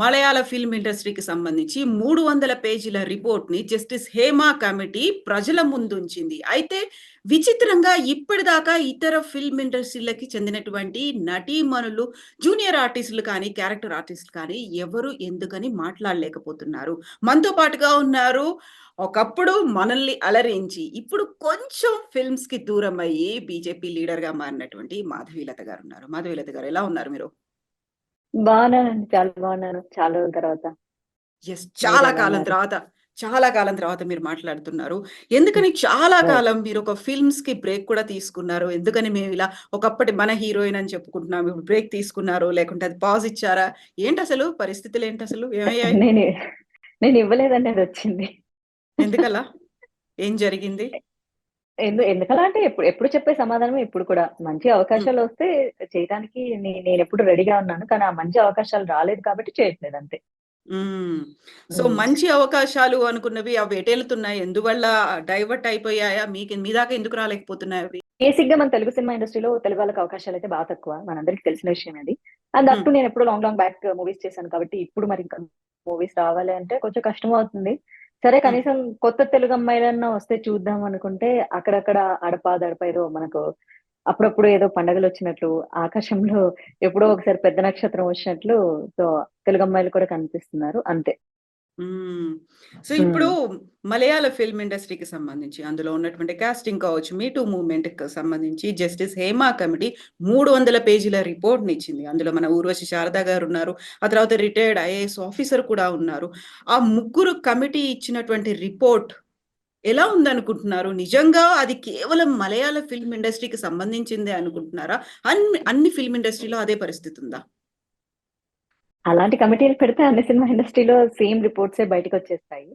మలయాళ film ఇండస్ట్రీకి సంబంధించి 300 పేజీల రిపోర్ట్‌ని జస్టిస్ హేమ కమిటీ ప్రజల ముందుంచింది. అయితే విచిత్రంగా ఇప్పటిదాకా ఇతర ఫిల్మ్ ఇండస్ట్రీలకి చెందినటువంటి నటీమణులు, జూనియర్ ఆర్టిస్టులు కానీ, క్యారెక్టర్ ఆర్టిస్టులు కానీ ఎవరు ఎందుకని మాట్లాడలేకపోతున్నారు. మనతో పాటుగా ఉన్నారు. ఒకప్పుడు మనల్ని అలరించి, ఇప్పుడు కొంచెం ఫిల్మ్స్‌కి దూరమయ్యి బీజేపీ లీడర్‌గా మారినటువంటి మాధవీలత గారున్నారు. మాధవీలత గారు ఎలా ఉన్నారు మీరు? బాగున్నానండి. చాలా బాగున్నాను. చాలా రోజుల తర్వాత. యెస్. మీరెలా ఉన్నారు? చాలా కాలం తర్వాత మీరు మాట్లాడుతున్నారు. ఎందుకని చాలా ఓహ్! కాలం మీరొక ఫిల్మ్స్‌కి బ్రేక్ కూడా తీసుకున్నారు? ఎందుకని మేమిలా ఒకప్పటి మన హీరోయిన్ అని చెప్పుకుంటున్నాం. ఇప్పుడు బ్రేక్ తీసుకున్నారు? లేకుంటే అది పాజ్ ఇచ్చారా? ఏంటసలు? పరిస్థితులేంటసలు? ఏమయ్యాయి? నేను నేనివ్వలేదండి, అదొచ్చింది. ఎందుకలా? ఏం జరిగింది? ఎందుకలా అంటే ఎప్పుడు ఎప్పుడు చెప్పే సమాధానమే ఇప్పుడు కూడా. మంచి హ్మ్. అవకాశాలొస్తే చేయటానికి నేనెప్పుడు రెడీగా ఉన్నాను. కానీ ఆ మంచి అవకాశాలు రాలేదు కాబట్టి చేయట్లేదు అంతే. హ్మ్. సో, హ్మ్. మంచి అవకాశాలు అనుకున్నవి అవి ఎటెళ్తున్నాయి? ఎందువల్ల డైవర్ట్ అయిపోయాయా? మీ దాకా ఎందుకు రాలేకపోతున్నాయవి? బేసిక్‌గా మన తెలుగు సినిమా ఇండస్ట్రీలో తెలుగు వాళ్ళకి అవకాశాలయితే తక్కువ. మనందరికీ తెలిసిన విషయమే అది. And that hmm. టూ నేనెప్పుడో లాంగ్ లాంగ్ బ్యాక్ మూవీస్ చేశాను కాబట్టి ఇప్పుడు మరి ఇంకా మూవీస్ రావాలి అంటే కొంచెం కష్టమవుతుంది. సరే, హ్మ్. కనీసం కొత్త తెలుగు అమ్మాయిలన్నా వస్తే చూద్దాం అనుకుంటే అక్కడక్కడ అడపా దడప ఏదో మనకు అప్పుడప్పుడు ఏదో పండగలొచ్చినట్లు, ఆకాశంలో ఎప్పుడో ఒకసారి పెద్ద నక్షత్రం వచ్చినట్లు సో తెలుగు అమ్మాయిలు కూడా కనిపిస్తున్నారు అంతే. హ్మ్. సో, ఇప్పుడు హ్మ్. మలయాళ ఫిల్మ్ ఇండస్ట్రీకి సంబంధించి అందులో ఉన్నటువంటి కాస్టింగ్ కావచ్చు, మీ టూ మూవ్‌మెంట్‌కి సంబంధించి జస్టిస్ హేమ కమిటీ 300 పేజీల రిపోర్ట్‌నిచ్చింది. అందులో మన ఊర్వశి శారద గారున్నారు. ఆ తర్వాత రిటైర్డ్ ఐఏఎస్ ఆఫీసర్ కూడా ఉన్నారు. ఆ ముగ్గురు కమిటీ ఇచ్చినటువంటి రిపోర్ట్ ఎలా ఉందనుకుంటున్నారు? నిజంగా అది కేవలం మలయాళ ఫిల్మ్ ఇండస్ట్రీకి సంబంధించిందే అనుకుంటున్నారా? అన్ని ఫిల్మ్ ఇండస్ట్రీలో అదే పరిస్థితి ఉందా? అలాంటి కమిటీలు పెడితే అన్ని సినిమా ఇండస్ట్రీలో సేమ్ రిపోర్ట్సే బయటకొచ్చేస్తాయి.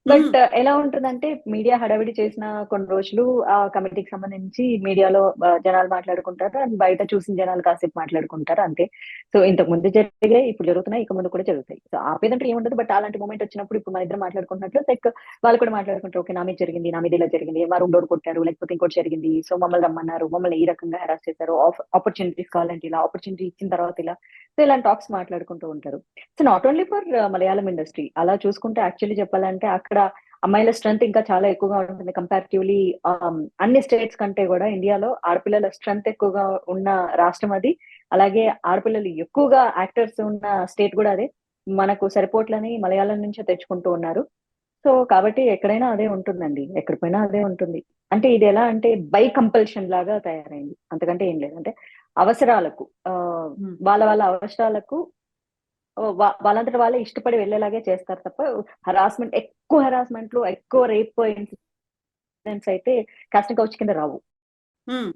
హ్మ్. బట్ ఎలా ఉంటదంటే మీడియా హడావిడి చేసిన కొన్ని రోజులు ఆ కమిటీకి సంబంధించి మీడియాలో జనాలు మాట్లాడుకుంటారు. అండ్ బయట చూసిన జనాలు కాసేపు మాట్లాడుకుంటారు అంతే. సో ఇంతకు ముందు జరిగాయి, ఇప్పుడు జరుగుతున్నాయి, ఇక ముందు కూడా జరుగుతాయి. సో ఆపేదంటూ ఏముండదు. బట్ అలాంటి మూమెంట్ వచ్చినప్పుడు ఇప్పుడు మన ఇద్దరం మాట్లాడుకుంటున్నట్లు లైక్ వాళ్ళు కూడా మాట్లాడుకుంటారు. ఓకే, నా మీద జరిగింది, నా మీద ఇలా జరిగింది, మా రూమ్ డోర్ కొట్టారు, లేకపోతే ఇంకోటి జరిగింది. సో మమ్మల్ని రమ్మన్నారు, మమ్మల్ని ఈ రకంగా హెరాస్ చేశారు, ఆపర్చునిటీస్ కావాలంటే ఇలా, ఆపర్చునిటీ ఇచ్చిన తర్వాత ఇలా. సో ఇలాంటి టాక్స్ మాట్లాడుకుంటూ ఉంటారు. So not only for Malayalam industry. అలా చూసుకుంటే యాక్చువల్లీ చెప్పాలంటే అక్కడ అమ్మాయిల స్ట్రెంత్ ఇంకా చాలా ఎక్కువగా ఉంటుంది కంపారిటివ్‌లీ. అన్ని స్టేట్స్ కంటే గూడా ఇండియాలో ఆడపిల్లల స్ట్రెంత్ ఎక్కువగా ఉన్న రాష్ట్రం అది. అలాగే ఆడపిల్లలు ఎక్కువగా యాక్టర్స్ ఉన్న స్టేట్ గూడా అదే. మనకు సరిపోట్లని మలయాళం నుంచే తెచ్చుకుంటూ ఉన్నారు. సో కాబట్టి ఎక్కడైనా అదే ఉంటుందండి. ఎక్కడ పోయినా అదే ఉంటుంది. అంటే ఇది ఎలా అంటే బై కంపల్షన్ లాగా తయారైంది. అంతకంటే ఏం లేదు. అంటే అవసరాలకు హ్మ్. వాళ్ళ వాళ్ళ అవసరాలకు వాళ్ళంతట వాళ్ళే ఇష్టపడి వెళ్ళేలాగే చేస్తారు తప్ప ఎక్కువ హెరాస్మెంట్‌లు, ఎక్కువ రేప్ ఇన్సిడెంట్స్ అయితే కాస్టింగ్ కౌచ్ కింద రావు. హ్మ్.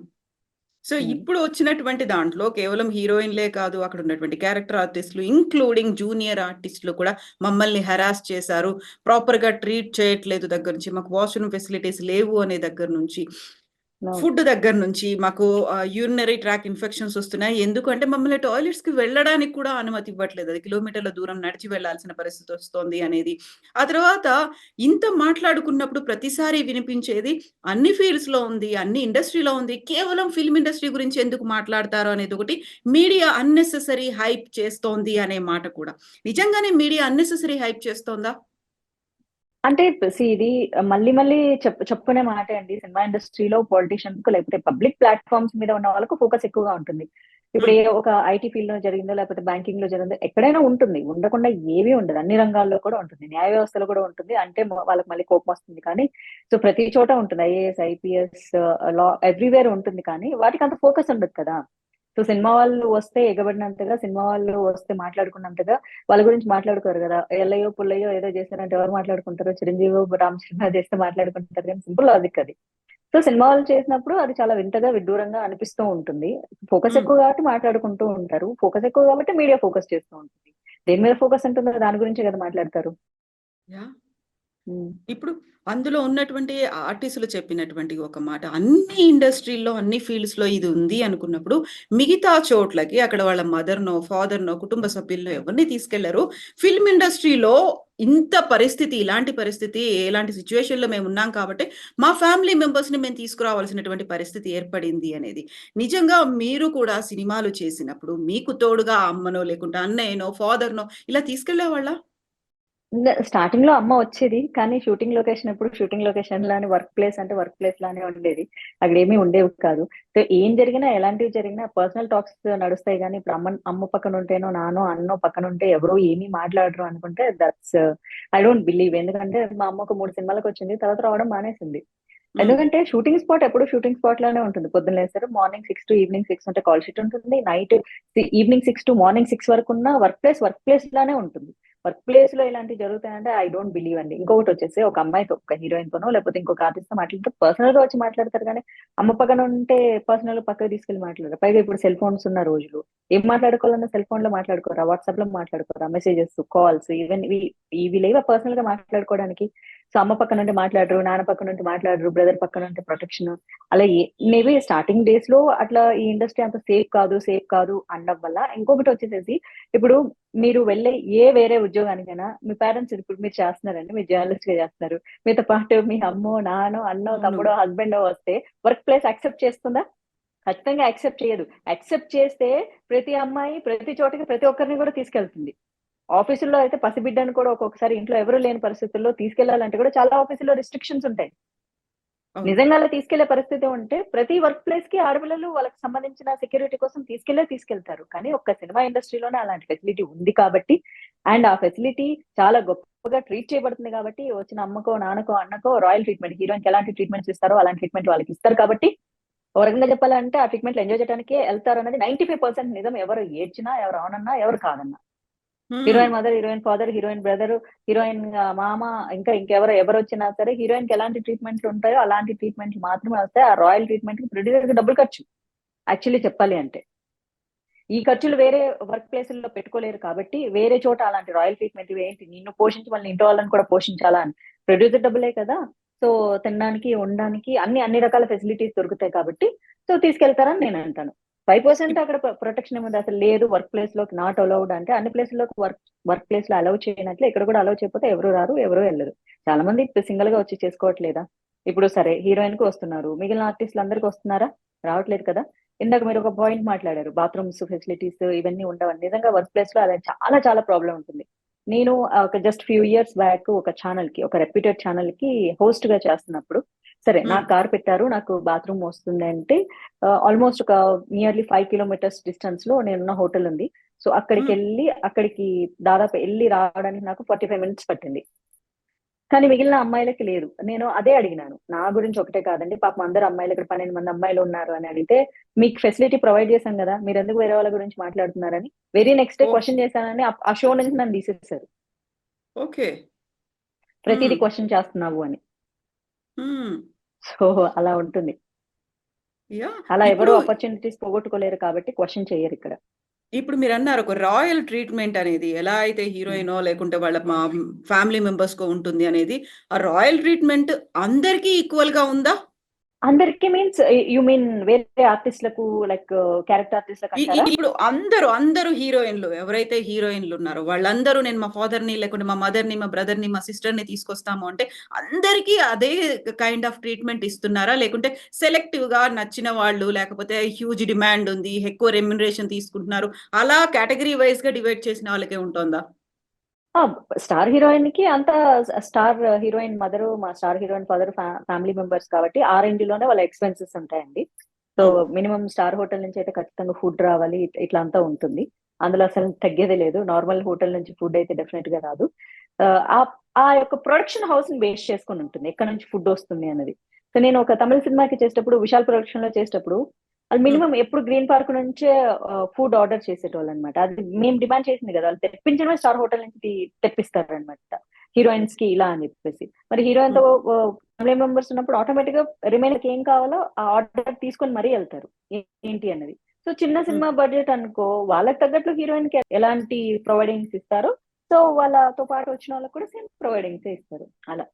సో, హ్మ్. ఇప్పుడు వచ్చినటువంటి దాంట్లో కేవలం హీరోయిన్‌లే కాదు, అక్కడున్నటువంటి క్యారెక్టర్ ఆర్టిస్ట్‌లు, ఇంక్లూడింగ్ జూనియర్ ఆర్టిస్ట్‌లు కూడా మమ్మల్ని హెరాస్ చేశారు. ప్రాపర్‌గా ట్రీట్ చేయట్లేదు దగ్గర నుంచి, మాకు వాష్‌రూమ్ ఫెసిలిటీస్ లేవు అనే దగ్గర నుంచి, అవును. ఫుడ్ దగ్గర నుంచి మాకు యూరినరీ ట్రాక్ ఇన్ఫెక్షన్స్ వస్తున్నాయి. ఎందుకంటే మమ్మల్ని టాయిలెట్స్‌కి వెళ్ళడానికి కూడా అనుమతి ఇవ్వట్లేదు. అది కిలోమీటర్ల దూరం నడిచి వెళ్ళాల్సిన పరిస్థితి వస్తోంది అనేది. ఆ తర్వాత ఇంత మాట్లాడుకున్నప్పుడు ప్రతిసారి వినిపించేది అన్ని ఫీల్డ్స్‌లో ఉంది. అన్ని ఇండస్ట్రీలో ఉంది. కేవలం ఫిల్మ్ ఇండస్ట్రీ గురించి ఎందుకు మాట్లాడతారు అనేదొకటి. మీడియా అన్నెసెసరీ హైప్ చేస్తోంది అనే మాట కూడా. నిజంగానే మీడియా అన్నెసెసరీ హైప్ చేస్తోందా? అంటే ఇది మళ్ళీ మళ్ళీ చెప్పుకునే మాటే అండి. సినిమా ఇండస్ట్రీలో పొలిటీషియన్స్‌కు లేకపోతే పబ్లిక్ ప్లాట్‌ఫార్మ్స్ మీద ఉన్న వాళ్ళకు ఫోకస్ ఎక్కువగా ఉంటుంది. ఇప్పుడు హ్మ్. ఒక ఐటీ ఫీల్డ్‌లో జరిగిందో లేకపోతే బ్యాంకింగ్‌లో జరిగిందో ఎక్కడైనా ఉంటుంది. ఉండకుండా ఏమీ ఉండదు. అన్ని రంగాల్లో కూడా ఉంటుంది. న్యాయ వ్యవస్థలో కూడా ఉంటుంది. అంటే వాళ్ళకి మళ్ళీ కోపమొస్తుంది కానీ సో ప్రతి చోట ఉంటుంది. ఐఏఎస్, ఐపీఎస్, లా ఎవ్రీవేర్ ఉంటుంది. కానీ వాటికి అంత ఫోకస్ ఉండదు కదా! సో సినిమా వాళ్ళు వస్తే ఎగబడినంతగా, సినిమా వాళ్ళు వస్తే మాట్లాడుకున్నంతగా వాళ్ళ గురించి మాట్లాడుకోరు గదా! ఎల్లయ్యో, పుల్లయ్యో ఏదో చేశారంటే ఎవరు మాట్లాడుకుంటారు? చిరంజీవో, రామ్ చరణ్ చేస్తే మాట్లాడుకుంటారు గానీ సింపుల్ లాజిక్ అది. సో సినిమా వాళ్ళు చేసినప్పుడు అది చాలా వింతగా, విడ్డూరంగా అనిపిస్తూ ఉంటుంది. ఫోకస్ హ్మ్. ఎక్కువ కాబట్టి మాట్లాడుకుంటూ ఉంటారు. ఫోకస్ ఎక్కువ కాబట్టి మీడియా ఫోకస్ చేస్తూ ఉంటుంది. దేని మీద ఫోకస్ ఉంటుందో దాని గురించే కదా మాట్లాడతారు. యాహ్! ఇప్పుడు అందులో ఉన్నటువంటి ఆర్టిస్టులు చెప్పినటువంటి ఒక మాట, అన్ని ఇండస్ట్రీల్లో, అన్ని ఫీల్డ్స్‌లో ఇది ఉంది అనుకున్నప్పుడు, మిగతా చోట్లకి అక్కడ వాళ్ళ మదర్‌నో, ఫాదర్‌నో, కుటుంబ సభ్యులనో ఎవరిని తీసుకెళ్లరు. ఫిల్మ్ ఇండస్ట్రీలో ఇంత పరిస్థితి, ఇలాంటి పరిస్థితి, ఎలాంటి సిట్యుయేషన్‌లో మేమున్నాం కాబట్టి, మా ఫ్యామిలీ మెంబర్స్‌ని మేము తీసుకురావాల్సినటువంటి పరిస్థితి ఏర్పడింది అనేది. నిజంగా మీరు కూడా సినిమాలు చేసినప్పుడు, మీకు తోడుగా అమ్మనో, లేకుంటే అన్నయ్యనో, ఫాదర్‌నో ఇలా తీసుకెళ్ళేవాళ్ళా? స్టార్టింగ్ లో అమ్మ వచ్చేది. కానీ షూటింగ్ లొకేషన్ ఎప్పుడు షూటింగ్ లొకేషన్ లానే, వర్క్ ప్లేస్ అంటే వర్క్ ప్లేస్ లానే ఉండేది. అక్కడేమీ ఉండేవి కాదు. సో ఏం జరిగినా, ఎలాంటివి జరిగినా పర్సనల్ టాక్స్ నడుస్తాయి గానీ, ఇప్పుడు అమ్మ పక్కన ఉంటేనో, నాన్నో, అన్నో పక్కన ఉంటే ఎవరు ఏమీ మాట్లాడరు అనుకుంటే దట్స్ ఐ డోంట్ బిలీవ్. ఎందుకంటే మా అమ్మ ఒక 3 సినిమాలకొచ్చింది. తర్వాత రావడం మానేసింది. హ్మ్. ఎందుకంటే షూటింగ్ స్పాట్ ఎప్పుడు షూటింగ్ స్పాట్ లోనే ఉంటుంది. పొద్దున్న లేస్తారు. మార్నింగ్ 6 టు ఈవినింగ్ 6 ఉంటే కాల్ షీట్ ఉంటుంది. నైట్ ఈవినింగ్ 6 టు మార్నింగ్ 6 వరకున్న వర్క్ ప్లేస్ లానే ఉంటుంది. వర్క్ ప్లేస్ లో ఇలాంటివి జరుగుతాయంటే ఐ డోంట్ బిలీవ్ అండి. ఇంకొకటి వచ్చేసి ఒక అమ్మాయితో, ఒక హీరోయిన్ తోనో లేకపోతే ఇంకొక ఆర్టిస్ట్ తో మాట్లాడితే పర్సనల్ గా వచ్చి మాట్లాడతారు కానీ, అమ్మ పక్కన ఉంటే పర్సనల్ పక్కకి తీసుకెళ్లి మాట్లాడరు. పైగా ఇప్పుడు సెల్ ఫోన్స్ ఉన్న రోజులు ఏం మాట్లాడుకోవాలన్నా సెల్ ఫోన్ లో మాట్లాడుకోరా, వాట్సాప్ లో మాట్లాడుకోరా, మెసేజెస్, కాల్స్, ఈవెన్ ఇవి లేవా పర్సనల్ గా మాట్లాడుకోవడానికి. సో అమ్మ పక్కన ఉంటే మాట్లాడరు, నాన్న పక్కన ఉంటే మాట్లాడరు, బ్రదర్ పక్కన ఉంటే ప్రొటెక్షన్. అలా మేబీ స్టార్టింగ్ డేస్ లో అట్లా ఈ ఇండస్ట్రీ అంత సేఫ్ కాదు అనడం వల్ల. ఇంకొకటి వచ్చేసేసి ఇప్పుడు మీరు వెళ్ళే వేరే ఉద్యోగానికైనా మీ పేరెంట్స్ ఇప్పుడు మీరు చేస్తున్నారండి, మీరు జర్నలిస్ట్ గా చేస్తున్నారు. మీతో పాటు మీ అమ్మో, నాన్నో, అన్నో, అవును. తమ్ముడో, హస్బెండో వస్తే వర్క్ ప్లేస్ యాక్సెప్ట్ చేస్తుందా? ఖచ్చితంగా యాక్సెప్ట్ చేయదు. యాక్సెప్ట్ చేస్తే ప్రతి అమ్మాయి ప్రతి చోటకి ప్రతి ఒక్కరిని కూడా తీసుకెళ్తుంది. ఆఫీసుల్లో అయితే పసిబిడ్డను కూడా ఒక్కొక్కసారి ఇంట్లో ఎవరు లేని పరిస్థితుల్లో తీసుకెళ్లాలంటే కూడా చాలా ఆఫీసుల్లో రిస్ట్రిక్షన్స్ ఉంటాయి. అవును. నిజంగా అలా తీసుకెళ్లే పరిస్థితి ఉంటే ప్రతి వర్క్ ప్లేస్ కి ఆడపిల్లలు వాళ్ళకి సంబంధించిన సెక్యూరిటీ కోసం తీసుకెళ్తారు. కానీ ఒక్క సినిమా ఇండస్ట్రీలోనే అలాంటి ఫెసిలిటీ ఉంది కాబట్టి, అండ్ ఆ ఫెసిలిటీ చాలా గొప్పగా ట్రీట్ చేయబడుతుంది కాబట్టి, వచ్చిన అమ్మకో, నాన్నకో, అన్నకో రాయల్ ట్రీట్మెంట్, హీరోయిన్‌కి ఎలాంటి ట్రీట్మెంట్స్ ఇస్తారో అలాంటి ట్రీట్మెంట్ వాళ్ళకి ఇస్తారు కాబట్టి, ఒక రకంగా చెప్పాలంటే ఆ ట్రీట్మెంట్‌లు ఎంజాయ్ చేయడానికే ఎళ్తారన్నది 95% నిజం. ఎవరు ఏడ్చినా, ఎవరు అవునన్నా, ఎవరు కాదన్నా. హ్మ్. Heroine mother, heroine father, heroine brother, heroine మామ, ఇంకా ఎవరొచ్చినా సరే హీరోయిన్‌కి ఎలాంటి ట్రీట్‌మెంట్‌లు ఉంటాయో అలాంటి ట్రీట్‌మెంట్‌లు మాత్రమే వస్తాయి. ఆ రాయల్ ట్రీట్‌మెంట్‌కి ప్రొడ్యూసర్‌కి డబ్బులు ఖర్చు. యాక్చువల్లీ చెప్పాలి అంటే. ఈ ఖర్చులు వేరే వర్క్ ప్లేసుల్లో పెట్టుకోలేరు కాబట్టి, వేరే చోట అలాంటి రాయల్ ట్రీట్‌మెంట్ ఇవేంటి, నిన్ను పోషించి మళ్ళీ ఇంట్లో వాళ్ళని కూడా పోషించాలా అని. ప్రొడ్యూసర్ డబ్బులే కదా! సో, తినడానికి, ఉండడానికి అన్ని రకాల ఫెసిలిటీస్ దొరుకుతాయి కాబట్టి, సో, తీసుకెళ్తారని నేనంటాను. 5% ఇప్ అక్కడ ప్రొటెక్షన్ ఏముంది అసలు లేదు, వర్క్ ప్లేస్‌లోకి నాట్ అలౌడ్ అంటే అన్ని ప్లేసుల్లోకి వర్క్ ప్లేస్‌లో అలౌ చేయనట్లే ఇక్కడ కూడా అలౌ చేయకపోతే ఎవరు రారు, ఎవరు ఎళ్ళరు. చాలా మంది ఇప్పుడు సింగిల్‌గా వచ్చి చేసుకోవట్లేదా? ఇప్పుడు సరే హీరోయిన్‌కి వస్తున్నారు. మిగిలిన ఆర్టిస్ట్‌లందరికి వస్తున్నారా? రావట్లేదు కదా! ఇందాక మీరు ఒక పాయింట్ మాట్లాడారు. బాత్రూమ్స్ ఫెసిలిటీస్ ఇవన్నీ ఉండవని. నిజంగా వర్క్ ప్లేస్‌లో అది చాలా చాలా ప్రాబ్లమ్ ఉంటుంది. నేను ఒక జస్ట్ ఫ్యూ ఇయర్స్ బ్యాక్ ఒక రెప్యూటెడ్ ఛానెల్‌కి హోస్ట్‌గా చేస్తున్నప్పుడు, సరే హ్మ్. నాకు కార్ పెట్టారు. నాకు బాత్రూమ్ వస్తుంది అంటే ఆల్‌మోస్ట్ ఒక నియర్లీ 5 కిలోమీటర్స్ డిస్టెన్స్‌లో నేనున్న హోటల్ ఉంది. సో హ్మ్. అక్కడికి దాదాపు ఎళ్లి రావడానికి నాకు 45 మినిట్స్ పట్టింది. కానీ మిగిలిన అమ్మాయిలకి లేదు. నేను అదే అడిగినాను. నా గురించి ఒకటే కాదండి. పాపం అందరు అమ్మాయిలు ఇక్కడ 12 మంది అమ్మాయిలున్నారు అని అడిగితే, మీకు ఫెసిలిటీ ప్రొవైడ్ చేశాం గదా! మీరెందుకు వేరే వాళ్ళ గురించి మాట్లాడుతున్నారని వెరీ నెక్స్ట్ డే ఓహ్! క్వెషన్ చేశానని ఆ షో నుంచి నన్ను తీసేసారు. ఓకే. ప్రతీది హ్మ్. క్వెషన్ చేస్తున్నావు అని. హ్మ్. సో, అలా ఉంటుంది. యాహ్! అలా ఎవరు ఇప్పుడు అపార్చునిటీస్ పోగొట్టుకోలేరు కాబట్టి క్వెషన్ చెయ్యరిక్కడ. ఇప్పుడు మీరన్నారు ఒక రాయల్ ట్రీట్‌మెంట్ అనేది ఎలా అయితే హ్మ్. హీరోయినో లేకుంటే వాళ్ళ ఫ్యామిలీ మెంబర్స్‌కో ఉంటుంది అనేది, ఆ రాయల్ ట్రీట్‌మెంట్ అందరికీ ఈక్వల్‌గా ఉందా? అందరికి మీన్స్ యూ మీన్ వేరే ఆర్టిస్ట్‌లకు లైక్ క్యారెక్టర్ ఆర్టిస్ట్‌లకంటారా? ఇప్పుడు అందరూ హీరోయిన్‌లు ఎవరైతే హీరోయిన్‌లున్నారో వాళ్ళందరూ నేను మా ఫాదర్‌ని లేకుంటే మా మదర్‌ని, మా బ్రదర్‌ని, మా సిస్టర్‌ని తీసుకొస్తాము అంటే అందరికీ అదే కైండ్ ఆఫ్ ట్రీట్‌మెంట్ ఇస్తున్నారా? లేకుంటే సెలెక్టివ్‌గా నచ్చిన వాళ్ళు లేకపోతే హ్యూజ్ డిమాండ్ ఉంది. ఎక్కువ రెమ్యునరేషన్ తీసుకుంటున్నారు. అలా కేటగరీ వైస్‌గా డివైడ్ చేసిన వాళ్ళకే ఉంటోందా? ఆ! స్టార్ హీరోయిన్‌కి అంతా స్టార్ హీరోయిన్ మదరు, మా star heroine father family members కాబట్టి ఆ రేంజ్‌లోనే వాళ్ళ ఎక్స్‌పెన్సెస్ ఉంటాయండి. సో, హ్మ్. మినిమమ్ స్టార్ హోటల్ నుంచి అయితే ఖచ్చితంగా ఫుడ్ రావాలి. ఇట్లా అంతా ఉంటుంది. అందులో అసలు తగ్గేదే లేదు. నార్మల్ హోటల్ నుంచి ఫుడ్ అయితే డెఫినిట్‌గా రాదు. ఆహ్, ఆ యొక్క ప్రొడక్షన్ హౌస్‌ని బేస్ చేసుకొని ఉంటుంది. ఎక్కడి నుంచి ఫుడ్ వస్తుంది అన్నది. సో, నేను ఒక తమిళ సినిమాకి చేసేటప్పుడు విశాల్ ప్రొడక్షన్‌లో చేసేటప్పుడు ఆళ్ళు హ్మ్. మినిమమ్ ఎప్పుడు గ్రీన్ పార్క్ నుంచే ఫుడ్ ఆర్డర్ చేసేటోళ్ళనమాట. అది మేము డిమాండ్ చేసింది గదా! వాళ్ళు తెప్పించడమే స్టార్ హోటల్ నుంచి తెప్పిస్తారనమాట. హీరోయిన్స్‌కి ఇలా అని జెప్పేసి. మరి హీరోయిన్‌తో హ్మ్. ఫ్యామిలీ మెంబర్స్ ఉన్నప్పుడు ఆటోమేటిక్‌గా రిమైనర్‌కి ఏం కావాలో ఆ ఆర్డర్ తీసుకొని మరీ ఎళ్తారు. ఏంటి అన్నది. సో, చిన్న హ్మ్. సినిమా బడ్జెట్ అనుకో వాళ్ళకి తగ్గట్లు హీరోయిన్‌కి ఎలాంటి ప్రొవైడింగ్స్ ఇస్తారో, సో వాళ్ళతో పాటు వచ్చిన వాళ్ళకి కూడా సేమ్ ప్రొవైడింగ్స్ ఇస్తారు అలా.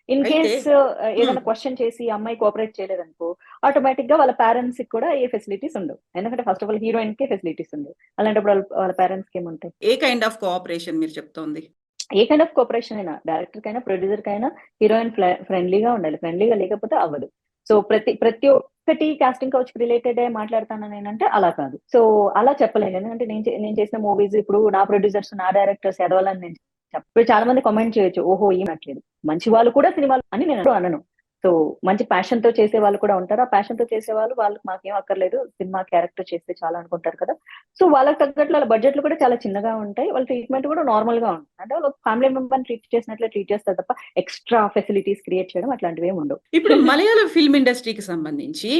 ఇన్ అయితే కేస్ హ్మ్. ఏదైనా క్వశ్చన్ చేసి అమ్మాయి కోఆపరేట్ చేయలేదనుకో, ఆటోమేటిక్ గా వాళ్ళ పేరెంట్స్ కి కూడా ఏ ఫెసిలిటీస్ ఉండవు. ఎందుకంటే ఫస్ట్ ఆఫ్ ఆల్ హీరోయిన్ కి ఫెసిలిటీస్ ఉండవు. అలాంటప్పుడు వాళ్ళ పేరెంట్స్ కి ఏముంటాయి? ఏ కైండ్ ఆఫ్ కోఆపరేషన్ మీరు చెప్తోంది? ఏ కైండ్ ఆఫ్ కోఆపరేషన్ అయినా డైరెక్టర్ కైనా, ప్రొడ్యూసర్ కైనా హీరోయిన్ ఫ్రెండ్లీగా ఉండాలి. ఫ్రెండ్లీగా లేకపోతే అవ్వదు. సో ప్రతి ఒక్కటి కాస్టింగ్ కౌచ్ రిలేటెడే మాట్లాడతాను నేనంటే అలా కాదు. సో అలా చెప్పలేను. ఎందుకంటే నేను చేసిన మూవీస్ ఇప్పుడు నా ప్రొడ్యూసర్స్, నా డైరెక్టర్స్ ఎదవాలని నేను ఇప్పుడు చాలా మంది కామెంట్ చేయొచ్చు. ఓహో! ఈమెట్లేదు. మంచి వాళ్ళు కూడా సినిమాలు అని నేను అనను. సో మంచి ప్యాషన్ తో చేసే వాళ్ళు కూడా ఉంటారు. ఆ ప్యాషన్ తో చేసేవాళ్ళు వాళ్ళకి మాకేం అక్కర్లేదు. సినిమా క్యారెక్టర్ చేస్తే చాలా అనుకుంటారు కదా! సో వాళ్ళకి తగ్గట్లు వాళ్ళ బడ్జెట్లు కూడా చాలా చిన్నగా ఉంటాయి. వాళ్ళ ట్రీట్మెంట్ కూడా నార్మల్ గా ఉంటుంది. అంటే వాళ్ళు ఫ్యామిలీ మెంబర్‌ని ట్రీట్ చేసినట్లే ట్రీట్ చేస్తారు తప్ప ఎక్స్‌ట్రా ఫెసిలిటీస్ క్రియేట్ చేయడం అట్లాంటివేమి ఉండవు. ఇప్పుడు మలయాళం ఫిల్మ్ ఇండస్ట్రీకి సంబంధించి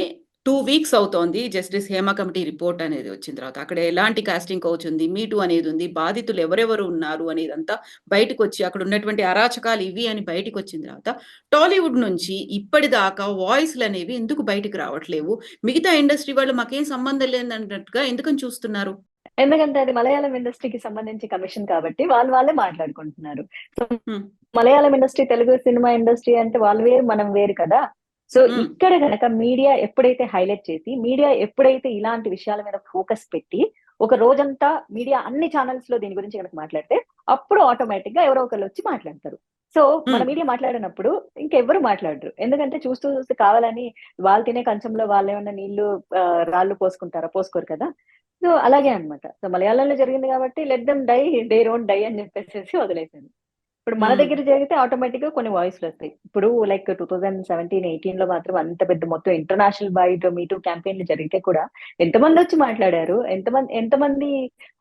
2 వీక్స్ అవుతోంది. జస్టిస్ హేమ కమిటీ రిపోర్ట్ అనేది వచ్చిన తర్వాత. అక్కడ ఎలాంటి కాస్టింగ్ కౌచ్ ఉంది, మీ టూ అనేది ఉంది, బాధితులు ఎవరెవరు ఉన్నారు అనేదంతా బయటకొచ్చి అక్కడ ఉన్నటువంటి అరాచకాలు ఇవి అని బయటికొచ్చిన తర్వాత, టాలీవుడ్ నుంచి ఇప్పటిదాకా వాయిస్‌లనేవి ఎందుకు బయటికి రావట్లేవు? మిగతా ఇండస్ట్రీ వాళ్ళు మాకేం సంబంధం లేదన్నట్టుగా ఎందుకని చూస్తున్నారు? ఎందుకంటే అది మలయాళం ఇండస్ట్రీకి సంబంధించి కమిషన్ కాబట్టి వాళ్ళే మాట్లాడుకుంటున్నారు. సో హ్మ్. Malayalam industry, Telugu cinema industry అంటే వాళ్ళు వేరు, మనం వేరు కదా! సో హ్మ్. ఇక్కడ గనక మీడియా ఎప్పుడైతే హైలైట్ చేసి, మీడియా ఎప్పుడైతే ఇలాంటి విషయాల మీద ఫోకస్ పెట్టి, ఒక రోజంతా మీడియా అన్ని ఛానెల్స్ లో దీని గురించి గనక మాట్లాడితే, అప్పుడు ఆటోమేటిక్ గా ఎవరో ఒకళ్ళు వచ్చి మాట్లాడతారు. సో మన హ్మ్. మీడియా మాట్లాడినప్పుడు ఇంకెవ్వరు మాట్లాడరు. ఎందుకంటే చూస్తూ చూస్తూ కావాలని వాళ్ళు తినే కంచంలో వాళ్ళేమన్నా నీళ్లు రాళ్ళు పోసుకుంటారా? పోసుకోరు కదా! సో అలాగే అన్నమాట. సో మలయాళంలో జరిగింది కాబట్టి let them die, they don't die అని చెప్పేసేసి వదిలేసాను. ఇప్పుడు మన హ్మ్. దగ్గర జరిగితే ఆటోమేటిక్‌గా కొన్ని వాయిస్‌లొస్తాయి. ఇప్పుడు లైక్ 2017, 18లో మాత్రం అంత పెద్ద మొత్తం ఇంటర్నేషనల్ వైడ్ మీ టూ క్యాంపెయిన్‌లు జరిగితే కూడా ఎంతమందొచ్చి మాట్లాడారు? ఎంతమంది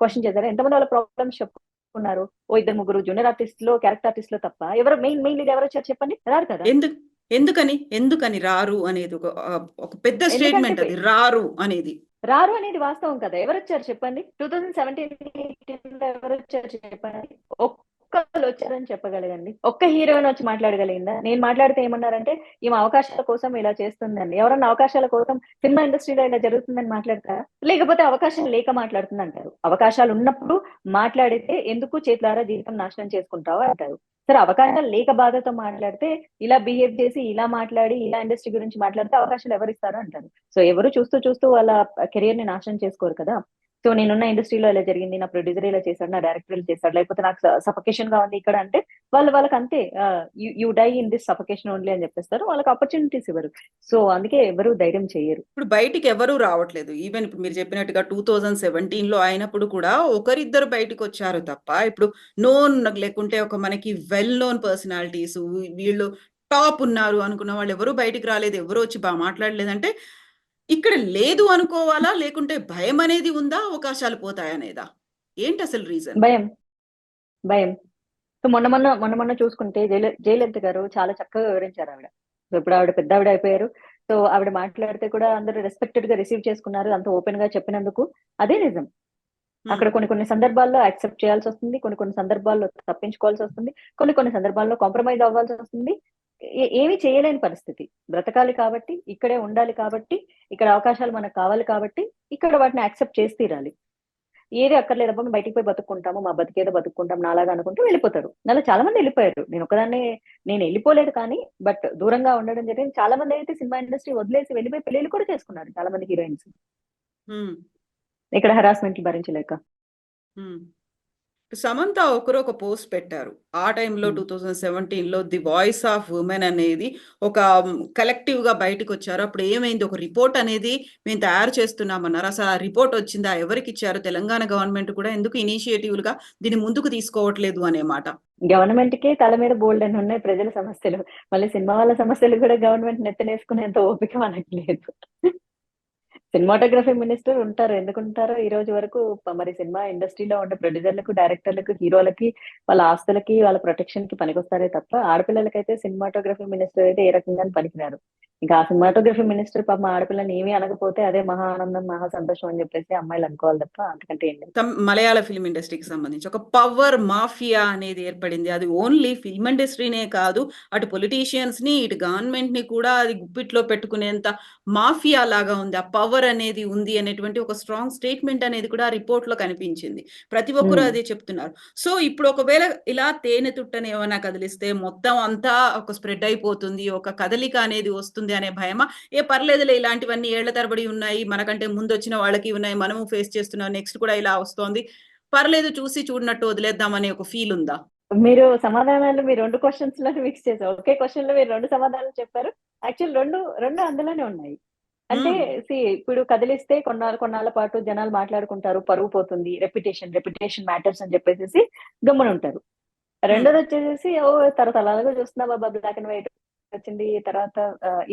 క్వెషన్ చేసారు? ఎంతమంది వాళ్ళ ప్రాబ్లమ్స్ చెప్పుకున్నారు? ఓ ఇద్దరు, ముగ్గురు జూనియర్ ఆర్టిస్ట్‌లో, క్యారెక్టర్ ఆర్టిస్ట్‌లో తప్ప ఎవరు మెయిన్ లీడ్ ఎవరొచ్చారు చెప్పండి? రారు కదా! ఎందు ఎందుకని రారు అనేది ఒక పెద్ద ఎందుకంటే స్టేట్‌మెంట్ అది. రారు అనేది. రారు అనేది వాస్తవం కదా! ఎవరొచ్చారు చెప్పండి? 2017, 18లో ఎవరొచ్చారు చెప్పండి? ఒక్కళ్ళొచ్చారని చెప్పగలగండి. ఒక్క హీరోయిన్ వచ్చి మాట్లాడగలిగిందా? నేను మాట్లాడితే ఏమన్నారంటే, ఈమె అవకాశాల కోసం ఇలా చేస్తుందండి. ఎవరన్నా అవకాశాల కోసం సినిమా ఇండస్ట్రీలో ఇలా జరుగుతుందని మాట్లాడతారా? లేకపోతే అవకాశం లేక మాట్లాడుతుందంటారు. అవకాశాలున్నప్పుడు మాట్లాడితే ఎందుకు చేతులారా జీవితం నాశనం చేసుకుంటావు అంటారు. సరే అవకాశాలు లేక బాధతో మాట్లాడితే, ఇలా బిహేవ్ చేసి, ఇలా మాట్లాడి, ఇలా ఇండస్ట్రీ గురించి మాట్లాడితే అవకాశాలు ఎవరిస్తారు అంటారు. సో ఎవరు చూస్తూ వాళ్ళ కెరియర్‌ని నాశనం చేసుకోరు కదా! సో నేనున్న ఇండస్ట్రీలో ఇలా జరిగింది. నా ప్రొడ్యూసర్ ఇలా చేశాడు. నా డైరెక్టర్ ఇలా చేశాడు. లేకపోతే నాకు సఫకేషన్‌గా ఉంది ఇక్కడ అంటే వాళ్ళకంతే you die in this suffocation only అని చెప్పేస్తారు. వాళ్ళకి ఆపర్చునిటీస్ ఇవ్వరు. సో అందుకే ఎవరు ధైర్యం చెయ్యరు. ఇప్పుడు బయటికెవరూ రావట్లేదు. ఈవెన్ ఇప్పుడు మీరు చెప్పినట్టుగా 2017లో అయినప్పుడు కూడా ఒకరిద్దరు బయటికొచ్చారు తప్ప, ఇప్పుడు నోన్ లేకుంటే ఒక మనకి వెల్ నోన్ పర్సనాలిటీసు వీళ్ళు టాప్ ఉన్నారు అనుకున్న వాళ్ళెవరూ బయటికి రాలేదు. ఎవరు వచ్చి మాట్లాడలేదంటే, ఇక్కడ లేదు అనుకోవాలా? లేకుంటే భయమనేది ఉందా? అవకాశాలు పోతాయనేదా? ఏంటసలు రీజన్? భయం. భయం. సో మొన్న చూసుకుంటే జయలలిత గారు చాలా చక్కగా వివరించారావిడ. సో ఇప్పుడు ఆవిడ పెద్దావిడ అయిపోయారు. సో ఆవిడ మాట్లాడితే కూడా అందరూ రెస్పెక్టెడ్‌గా రిసీవ్ చేసుకున్నారు. అంత ఓపెన్‌గా చెప్పినందుకు. అదే నిజం. హ్మ్. అక్కడ కొన్ని సందర్భాల్లో యాక్సెప్ట్ చేయాల్సొస్తుంది. కొన్ని సందర్భాల్లో తప్పించుకోవాల్సొస్తుంది. కొన్ని సందర్భాల్లో కాంప్రమైజ్ అవ్వాల్సొస్తుంది. ఏమి చేయలేని పరిస్థితి. బ్రతకాలి కాబట్టి, ఇక్కడే ఉండాలి కాబట్టి, ఇక్కడ అవకాశాలు మనకు కావాలి కాబట్టి, ఇక్కడ వాటిని యాక్సెప్ట్ చేసి తీరాలి. ఏది అక్కర్లేదబ్బా! మేము బయటికి పోయి బతుక్కుంటాము. మా బతికేదో బతుక్కుంటాం నాలాగా అనుకుంటూ వెళ్ళిపోతారు. నాలో చాలా మంది ఎళ్ళిపోయారు. నేనెళ్ళిపోలేదు కానీ, బట్ దూరంగా ఉండడం జరిగింది. చాలా మందయితే సినిమా ఇండస్ట్రీ వదిలేసి వెళ్ళిపోయి పెళ్లిళ్లు కూడా చేసుకున్నారు చాలా మంది హీరోయిన్స్. హ్మ్. ఇక్కడ హరాస్మెంట్‌లు భరించలేక. హ్మ్. సమంత ఒకరు పోస్ట్ పెట్టారు. ఆ టైంలో హ్మ్. 2017లో 'ది వాయిస్ ఆఫ్ వుమెన్' అనేది ఒక కలెక్టివ్‌గా బయటికొచ్చారు. అప్పుడు ఏమైంది? ఒక రిపోర్ట్ అనేది మేము తయారు చేస్తున్నామన్నారు. అసలు ఆ రిపోర్ట్ వచ్చిందా? ఎవరికిచ్చారు? తెలంగాణ గవర్నమెంట్ కూడా ఎందుకు ఇనిషియేటివ్‌లుగా దీన్ని ముందుకు తీసుకోవట్లేదు అనే మాట. గవర్నమెంట్‌కే తల మీద బోలెడన్నున్నాయి ప్రజల సమస్యలు. మళ్ళీ సినిమా వాళ్ళ సమస్యలు కూడా గవర్నమెంట్ నెత్తనేసుకునేంత ఓపిక మనకి లేదు. సినిమాటోగ్రఫీ మినిస్టర్ ఉంటారు. ఎందుకుంటారో ఈ రోజు వరకు మరి సినిమా ఇండస్ట్రీలో ఉండే ప్రొడ్యూసర్‌లకు, డైరెక్టర్‌లకు, హీరోలకి, వాళ్ళ ఆస్తులకి, వాళ్ళ ప్రొటెక్షన్‌కి పనికొస్తారే తప్ప, ఆడపిల్లలకైతే సినిమాటోగ్రఫీ మినిస్టర్ అయితే ఏ రకంగాను పనికిరారు. ఇంకా ఆ సినిమాటోగ్రఫీ మినిస్టర్ పాపం ఆడపిల్లని ఏమీ అనకపోతే అదే మహా ఆనందం, మహా సంతోషం అని చెప్పేసి అమ్మాయిలు అనుకోవాలి తప్ప అంతకంటే ఏం లేదు. మలయాళ ఫిల్మ్ ఇండస్ట్రీకి సంబంధించి ఒక పవర్ మాఫియా అనేది ఏర్పడింది. అది ఓన్లీ ఫిల్మ్ ఇండస్ట్రీనే కాదు, అటు పొలిటీషియన్స్‌ని, ఇటు గవర్నమెంట్‌ని కూడా అది గుప్పిట్లో పెట్టుకునేంత మాఫియా లాగా ఉంది. ఆ పవర్ పవర్ అనేది ఉంది అనేటువంటి ఒక స్ట్రాంగ్ స్టేట్మెంట్ అనేది కూడా రిపోర్ట్‌లో కనిపించింది. ప్రతి ఒక్కరు అదే చెప్తున్నారు. సో, ఇప్పుడు ఒకవేళ ఇలా తేనె తుట్టని ఏమన్నా కదిలిస్తే మొత్తం అంతా ఒక స్ప్రెడ్ అయిపోతుంది. ఒక కదలిక అనేది వస్తుంది అనే భయమా? పర్లేదులే ఇలాంటివన్నీ ఏళ్ల తరబడి ఉన్నాయి. మనకంటే ముందొచ్చిన వాళ్ళకి ఉన్నాయి. మనము ఫేస్ చేస్తున్నాం. నెక్స్ట్ కూడా ఇలా వస్తోంది. పర్లేదు చూసి చూడనట్టు వదిలేద్దాం అనే ఒక ఫీల్ ఉందా? మీరు సమాధానాలు మీ 2 క్వెషన్స్‌లోనే మిక్స్ చేసారు. ఒకే క్వెషన్‌లో మీరు 2 సమాధానాలు చెప్పారు. యాక్చువల్ 2 అందులోనే ఉన్నాయి. అంటే హ్మ్. ఇప్పుడు కదిలిస్తే కొన్నాళ్ళ పాటు జనాలు మాట్లాడుకుంటారు. పరువు పోతుంది. రెప్యుటేషన్ మ్యాటర్స్ అని చెప్పేసేసి గమ్మునుంటారు. హ్మ్. రెండోదొచ్చేసేసి తరతరాలుగా చూస్తున్నామబ్బా! బ్లాక్ అండ్ వైట్ వచ్చింది. తర్వాత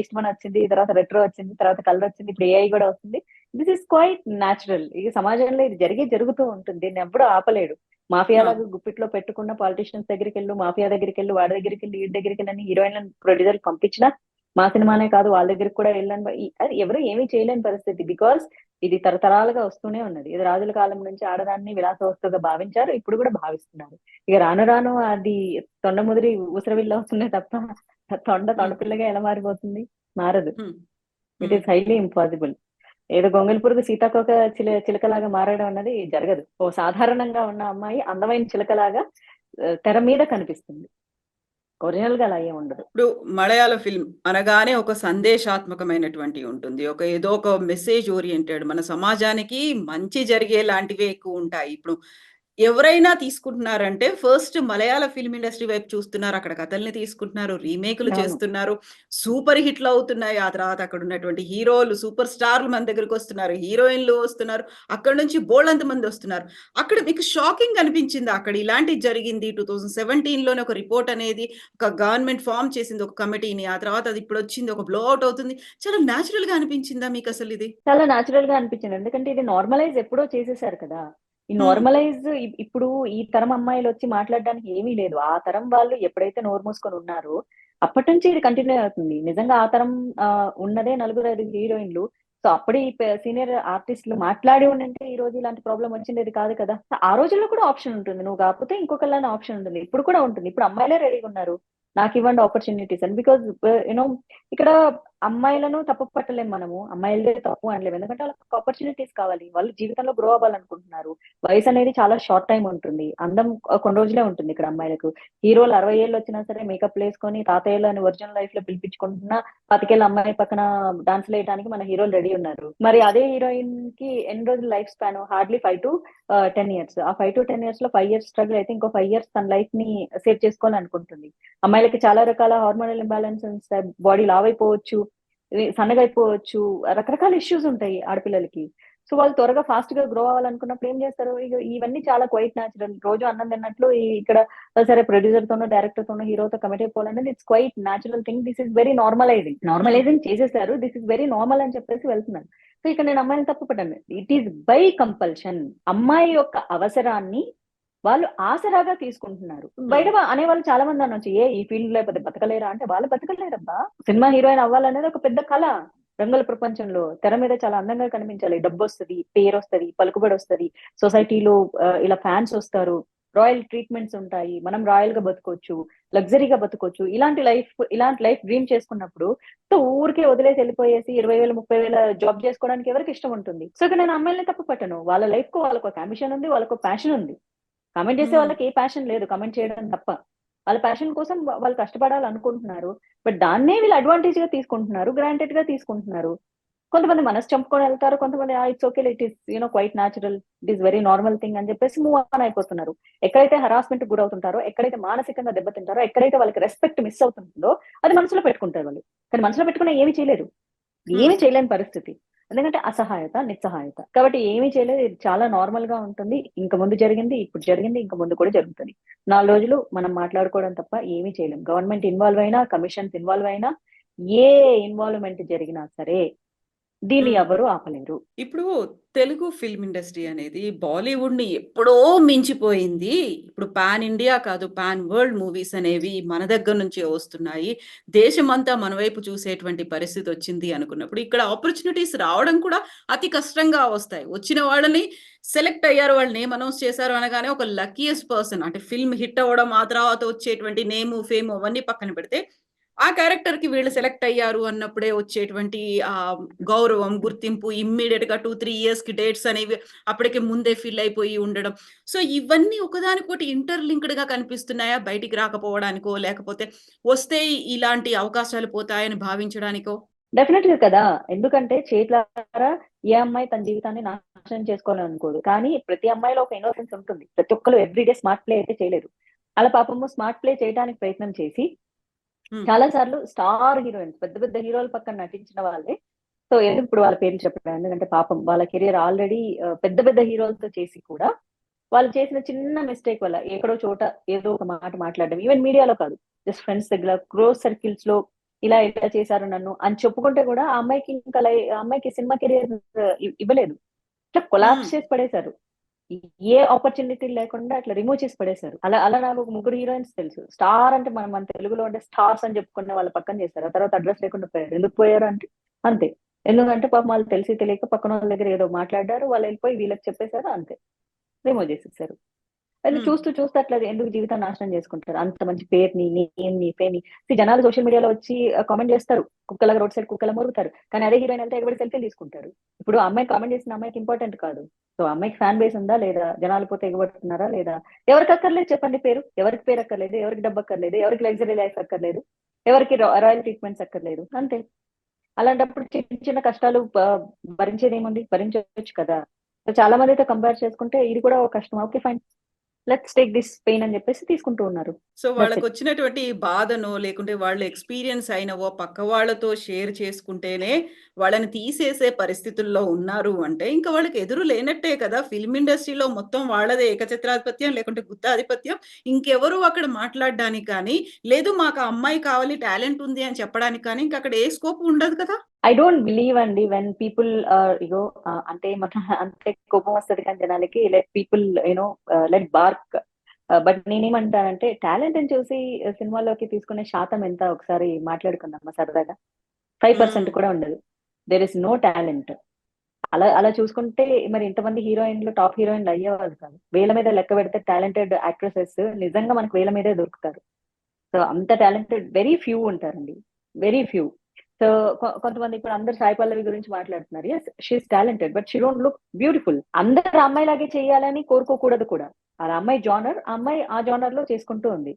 ఈస్ట్‌మన్ వచ్చింది. తర్వాత రెట్రో వచ్చింది. తర్వాత కలర్ వచ్చింది. ఇప్పుడు ఏఐ గూడా వస్తుంది. This is quite natural. ఈ సమాజంలో ఇది జరుగుతూ ఉంటుంది. దీన్నెవ్వడు ఆపలేడు. మాఫియాలాగా అవును. గుప్పిట్లో పెట్టుకున్న పాలిటీషియన్స్ దగ్గరికెళ్ళు, మాఫియా దగ్గరికెళ్ళు, వాడి దగ్గరికెళ్ళి, ఈడి దగ్గరికెళ్ళని హీరోయిన్‌లని ప్రొడ్యూసర్‌లు పంపించినా, మా సినిమానే కాదు వాళ్ళ దగ్గరికి కూడా వెళ్ళని అది ఎవరు ఏమీ చేయలేని పరిస్థితి. బికాజ్ ఇది తరతరాలుగా వస్తూనే ఉన్నది. ఇది రాజుల కాలం నుంచి ఆడదాన్ని విలాస వస్తువుగా భావించారు. ఇప్పుడు కూడా భావిస్తున్నారు. ఇక రాను రాను అది తొండ ముదిరి ఊసరవిల్లి అవుతుందే తప్ప హ్మ్. తొండపిల్లగా ఎలా మారిపోతుంది? మారదు. హ్మ్. ఇట్ హ్మ్. Is highly impossible. ఏదో గొంగళి పురుగు సీతాకోక చిలకలాగా మారడం అన్నది జరగదు. ఓ సాధారణంగా ఉన్న అమ్మాయి అందమైన చిలకలాగా తెర మీద కనిపిస్తుంది. ఒరిజినల్‌గా అలా ఏమి ఉండదు. ఇప్పుడు మలయాళ ఫిల్మ్ అనగానే ఒక సందేశాత్మకమైనటువంటి ఉంటుంది. ఏదో ఒక మెసేజ్ ఓరియెంటెడ్ మన సమాజానికి మంచి జరిగేలాంటివే ఎక్కువుంటాయి. ఇప్పుడు ఎవరైనా తీసుకుంటున్నారంటే ఫస్ట్ మలయాళ ఫిల్మ్ ఇండస్ట్రీ వైపు చూస్తున్నారు. అక్కడ కథల్ని తీసుకుంటున్నారు. రీమేక్‌లు అవును. చేస్తున్నారు. సూపర్ హిట్‌లు అవుతున్నాయి. ఆ తర్వాత అక్కడున్నటువంటి హీరోలు, సూపర్ స్టార్‌లు మన దగ్గరికొస్తున్నారు. హీరోయిన్‌లు వస్తున్నారు. అక్కడి నుంచి బోలెడంత మందొస్తున్నారు. అక్కడ మీకు షాకింగ్ అనిపించిందా? అక్కడ ఇలాంటిది జరిగింది. 2017లోనే ఒక రిపోర్ట్ అనేది ఒక గవర్నమెంట్ ఫార్మ్ చేసింది ఒక కమిటీని. ఆ తర్వాత అది ఇప్పుడొచ్చింది. ఒక బ్లో ఔట్ అవుతుంది. చాలా నేచురల్‌గా అనిపించిందా మీకసలిది? చాలా నేచురల్‌గా అనిపించింది. ఎందుకంటే ఇది నార్మలైజ్ ఎప్పుడో చేసేసారు కదా! ఈ హ్మ్. నార్మలైజ్ ఇప్పుడు ఈ తరం అమ్మాయిలొచ్చి మాట్లాడడానికి ఏమీ లేదు. ఆ తరం వాళ్ళు ఎప్పుడైతే నోరు మూసుకొని ఉన్నారో, అప్పటినుంచి ఇది కంటిన్యూ అవుతుంది. నిజంగా ఆ తరం ఉన్నదే నలుగురు, ఐదుగురు హీరోయిన్‌లు. సో, అప్పుడే ఈ సీనియర్ ఆర్టిస్ట్‌లు మాట్లాడి ఉండుంటే ఈ రోజు ఇలాంటి ప్రాబ్లమ్ వచ్చుండేది కాదు కదా! ఆ రోజుల్లో కూడా ఆప్షన్ ఉంటుంది. నువ్వు కాకపోతే ఇంకొకళ్ళని ఆప్షన్ ఉంటుంది. ఇప్పుడు కూడా ఉంటుంది. ఇప్పుడు అమ్మాయిలే రెడీగా ఉన్నారు. నాకివ్వండి ఆపర్చునిటీస్ అని. బికాజ్ యూ నో ఇక్కడ అమ్మాయిలను తప్పు పట్టలేం మనము. అమ్మాయిలదే తప్పు అనలేము. ఎందుకంటే వాళ్ళకి ఆపర్చునిటీస్ కావాలి. వాళ్ళు జీవితంలో గ్రో అవ్వాలనుకుంటున్నారు. వయసనేది చాలా షార్ట్ టైమ్ ఉంటుంది. అందం కొన్ని రోజులే ఉంటుంది ఇక్కడ అమ్మాయిలకు. హీరోలు 60 ఏళ్ళొచ్చినా సరే మేకప్‌లేసుకొని తాతయ్యలని ఒరిజినల్ లైఫ్‌లో పిలిపించుకుంటున్నా 25 ఏళ్ల అమ్మాయి పక్కన డాన్స్‌లేయడానికి మన హీరోలు రెడీ ఉన్నారు. మరి అదే హీరోయిన్‌కి ఎన్ని రోజులు లైఫ్ స్పాన్ హార్డ్‌లీ 5-10 ఇయర్స్. ఆ 5-10 ఇయర్స్‌లో 5 ఇయర్స్ స్ట్రగుల్ అయితే ఇంకో 5 ఇయర్స్ తన లైఫ్‌ని సేవ్ చేసుకోవాలనుకుంటుంది. అమ్మాయిలకి చాలా రకాల హార్మోనల్ ఇంబాలెన్సెస్ ఉంటాయి. బాడీ లావైపోవచ్చు. సన్నగయిపోవచ్చు. రకరకాల ఇష్యూస్ ఉంటాయి ఆడపిల్లలకి. సో, వాళ్ళు త్వరగా ఫాస్ట్‌గా గ్రో అవ్వాలనుకున్నప్పుడు ఏం చేస్తారు? ఇవన్నీ చాలా క్వైట్ నేచురల్. రోజు అన్నం తిన్నట్లు ఇక్కడ సరే ప్రొడ్యూసర్‌తోనో, డైరెక్టర్‌తోనో, హీరోతో కమిట్ అయిపోవాలనేది it's quite natural thing. This is very normalizing. Hmm. Normalizing చేసేసారు. దిస్ ఈస్ వెరీ నార్మల్ అని చెప్పేసి వెళ్తున్నారు. సో, ఇక్కడ నేను అమ్మాయిని తప్పు పట్టను. It is by compulsion. అమ్మాయి యొక్క అవసరాన్ని వాళ్ళు ఆసరాగా తీసుకుంటున్నారు. బయట హ్మ్. అనేవాళ్ళు చాలా మంది అనొచ్చు. ఈ ఫీల్డ్‌లో లేకపోతే బతకలేరా? అంటే వాళ్ళు బతకలేరబ్బా! సినిమా హీరోయిన్ అవ్వాలనేది ఒక పెద్ద కల. రంగుల ప్రపంచంలో తెర మీద చాలా అందంగా కనిపించాలి. డబ్బొస్తది, పేరొస్తది, పలుకుబడొస్తది. సొసైటీలో ఇలా ఫ్యాన్స్ ఒస్తారు. రాయల్ ట్రీట్‌మెంట్స్ ఉంటాయి. మనం రాయల్‌గా బతుకోవచ్చు. లగ్జరీగా బతుకోవచ్చు. ఇలాంటి లైఫ్ డ్రీమ్ చేసుకున్నప్పుడు ఊరికే వదిలేసి ఎళ్ళిపోయేసి 20,000, 30,000 జాబ్ చేసుకోవడానికి ఎవరికి ఇష్టం ఉంటుంది? సో, ఇక్కడ నేను అమ్మాయిలని తప్పు పట్టను. వాళ్ళ లైఫ్‌కు వాళ్ళకొక అంబిషన్ ఉంది. వాళ్ళకో ప్యాషన్ ఉంది. కామెంట్ చేసే హ్మ్. వాళ్ళకి ఏ ప్యాషన్ లేదు. కామెంట్ చేయడం తప్ప. వాళ్ళ ప్యాషన్ కోసం వాళ్ళు కష్టపడాలనుకుంటున్నారు. బట్ దాన్నే వీళ్ళు అడ్వాంటేజ్‌గా తీసుకుంటున్నారు. గ్రాంటెడ్‌గా తీసుకుంటున్నారు. కొంతమంది మనసు చంపుకొని ఎళ్తారు. కొంతమంది it's okay. It is quite natural. It is very normal thing అని చెప్పేసి మూవ్ ఆన్ అయిపోతున్నారు. ఎక్కడైతే హరాస్మెంట్‌కి గురవుతుంటారో, ఎక్కడైతే మానసికంగా దెబ్బతింటారో, ఎక్కడైతే వాళ్ళకి రెస్పెక్ట్ మిస్ అవుతుందో అది మనసులో పెట్టుకుంటారు వాళ్ళు. కానీ మనసులో పెట్టుకున్న ఏమి చేయలేరు. హ్మ్. ఏమి చేయలేని పరిస్థితి. ఎందుకంటే అసహాయత, నిస్సహాయత. కాబట్టి ఏమీ చేయలేదు. ఇది చాలా నార్మల్‌గా ఉంటుంది. ఇంక ముందు జరిగింది, ఇప్పుడు జరిగింది, ఇంక ముందు కూడా జరుగుతది. 4 రోజులు మనం మాట్లాడుకోవడం తప్ప ఏమీ చేయలేం. గవర్నమెంట్ ఇన్వాల్వ్ అయినా, కమిషన్స్ ఇన్వాల్వ్ అయినా, ఏ ఇన్వాల్వ్‌మెంట్ జరిగినా సరే దీన్ని హ్మ్. ఎవరు ఆపలేరు. ఇప్పుడు తెలుగు ఫిల్మ్ ఇండస్ట్రీ అనేది బాలీవుడ్‌ని ఎప్పుడో మించిపోయింది. ఇప్పుడు పాన్ ఇండియా కాదు, పాన్ వరల్డ్ మూవీస్ అనేవి మన దగ్గర నుంచే వస్తున్నాయి. దేశమంతా మన వైపు చూసేటువంటి పరిస్థితొచ్చింది అనుకున్నప్పుడు, ఇక్కడ ఆపర్చునిటీస్ రావడం కూడా అతి కష్టంగా వస్తాయి. వచ్చిన వాళ్ళని సెలెక్ట్ అయ్యారు. వాళ్ళు నేమ్ అనౌన్స్ చేశారు అనగానే ఒక లక్కీయెస్ట్ పర్సన్ అంటే ఫిల్మ్ హిట్ అవ్వడం, ఆ తర్వాత వచ్చేటువంటి నేము, ఫేము అవన్నీ పక్కన పెడితే ఆ క్యారెక్టర్‌కి వీళ్ళు సెలెక్ట్ అయ్యారు అన్నప్పుడే వచ్చేటువంటి గౌరవం, గుర్తింపు ఇమ్మీడియేట్‌గా 2, 3 ఇయర్స్‌కి డేట్స్ అనేవి అప్పటికే ముందే ఫిల్ అయిపోయి ఉండడం. సో, ఇవన్నీ ఒకదానికొకటి ఇంటర్‌లింక్డ్‌గా కనిపిస్తున్నాయా బయటికి రాకపోవడానికో, లేకపోతే వస్తే ఇలాంటి అవకాశాలు పోతాయని భావించడానికో? డెఫినెట్‌గా కదా! ఎందుకంటే చేతులారా ఏ అమ్మాయి తన జీవితాన్ని నాశనం చేసుకోవాలనుకోదు. కానీ ప్రతి అమ్మాయిలో ఒక ఇన్నోసెన్స్ ఉంటుంది. ప్రతి ఒక్కళ్ళు ఎవ్రీ డే స్మార్ట్ ప్లే అయితే చేయలేరు. అలా పాపము స్మార్ట్ ప్లే చేయడానికి ప్రయత్నం చేసి హ్మ్. చాలా సార్లు స్టార్ హీరోయిన్స్ పెద్ద పెద్ద హీరోల పక్కన నటించిన వాళ్ళే. సో, ఎందుకు ఇప్పుడు వాళ్ళ పేర్లు చెప్పడం. ఎందుకంటే పాపం వాళ్ళ కెరియర్ ఆల్రెడీ పెద్ద పెద్ద హీరోలతో చేసి కూడా వాళ్ళు చేసిన చిన్న మిస్టేక్ వల్ల ఎక్కడో చోట ఏదో ఒక మాట మాట్లాడడం. ఈవెన్ మీడియాలో కాదు. జస్ట్ ఫ్రెండ్స్ దగ్గర క్లోజ్ సర్కిల్స్‌లో ఇలా చేశారు నన్ను అని చెప్పుకుంటే కూడా ఆ అమ్మాయికి ఇంకా ఆ అమ్మాయికి సినిమా కెరియర్ ఇవ్వలేదు. ఇట్లా హ్మ్. కొలాప్స్ చేసి పడేశారు. ఏ ఆపర్చునిటీ లేకుండా అట్లా రిమూవ్ చేసి పడేశారు. అలా నాకు ఒక ముగ్గురు హీరోయిన్స్ తెలుసు. స్టార్ అంటే మన తెలుగులో అంటే స్టార్స్ అని చెప్పుకునే వాళ్ళ పక్కన చేశారు. ఆ తర్వాత అడ్రెస్ లేకుండా పోయారు. ఎందుకు పోయారు అంటే అంతే. ఎందుకంటే పాపం వాళ్ళు తెలిసి తెలియక పక్కనోళ్ళ దగ్గర ఏదో మాట్లాడారు. వాళ్ళెళ్ళిపోయి వీళ్ళకి చెప్పేసారు అంతే. రిమూవ్ చేసేసారు. అది హ్మ్. చూస్తూ చూస్తూ అట్లా ఎందుకు జీవితాన్ని నాశనం చేసుకుంటారు. అంత మంచి పేరుని, నేమ్‌ని, ఫేమ్‌ని జనాలు సోషల్ మీడియాలో వచ్చి కామెంట్ చేస్తారు. కుక్కలాగా రోడ్ సైడ్ కుక్కలా మొరుగుతారు. కానీ అదే హీరోయిన్ ఎళ్తే ఎగబడి సెల్ఫీలు తీసుకుంటారు. ఇప్పుడు ఆ అమ్మాయి కామెంట్ చేసిన అమ్మాయికి ఇంపార్టెంట్ కాదు. సో, ఆ అమ్మాయికి ఫ్యాన్ బేస్ ఉందా లేదా? జనాలు పోతే ఎగబడుతున్నారా లేదా? ఎవరికి అక్కర్లేదు చెప్పండి పేరు. ఎవరికి పేరు అక్కర్లేదు. ఎవరికి డబ్బు అక్కర్లేదు. ఎవరికి లగ్జరీ లైఫ్ అక్కర్లేదు. ఎవరికి రాయల్ ట్రీట్‌మెంట్స్ అక్కర్లేదు. అంతే. అలాంటప్పుడు చిన్న చిన్న కష్టాలు భరించేదేముంది? భరించొచ్చు కదా! సో, చాలా మందితో కంపేర్ చేసుకుంటే ఇది కూడా ఒక కష్టం. Okay fine. Let's take this pain అని చెప్పేసి తీసుకుంటూ ఉన్నారు. So, that's it. వాళ్ళకొచ్చినటువంటి బాధనో, లేకుంటే వాళ్ళు ఎక్స్‌పీరియన్స్ అయినవో పక్క వాళ్ళతో షేర్ చేసుకుంటేనే వాళ్ళని తీసేసే పరిస్థితుల్లో ఉన్నారు అంటే, ఇంక వాళ్ళకి ఎదురు లేనట్టే కదా! ఫిల్మ్ ఇండస్ట్రీలో మొత్తం వాళ్ళదే ఏకఛత్రాధిపత్యం, లేకుంటే గుత్తాధిపత్యం. ఇంకెవరు అక్కడ మాట్లాడడానికి కానీ, లేదు మాకు ఆ అమ్మాయి కావాలి, టాలెంట్ ఉంది అని చెప్పడానికి కానీ, ఇంకక్కడ ఏ స్కోప్ ఉండదు కదా! ఐ డోంట్ బిలీవ్ అండి వెన్ పీపుల్ అంటే మన అంటే కోపం వస్తది కానీ జనాలకి let people let BARC. But నేనేమంటానంటే టాలెంట్‌ని చూసి సినిమాల్లోకి తీసుకునే శాతం ఎంత ఒకసారి మాట్లాడుకుందామా సరదాగా? హ్మ్. 5% కూడా ఉండదు. There is no talent. అలా అలా చూసుకుంటే మరి ఇంతమంది హీరోయిన్‌లు టాప్ హీరోయిన్‌లు అయ్యేవాళ్ళు కాదు. వేల మీద లెక్క పెడితే టాలెంటెడ్ యాక్ట్రెసెస్ నిజంగా మనకు వేల మీదే దొరుకుతారు. సో, అంత టాలెంటెడ్ వెరీ ఫ్యూ ఉంటారండి. Very few. సో, కొంతమంది ఇప్పుడు అందరూ సాయి పల్లవి గురించి మాట్లాడుతున్నారు. Yes she is talented. But she don't look beautiful. అందరూ ఆ అమ్మాయిలాగే చేయాలని కోరుకోకూడదు కూడా. ఆ అమ్మాయి జోనర్, ఆ అమ్మాయి ఆ జోనర్‌లో చేసుకుంటూ ఉంది.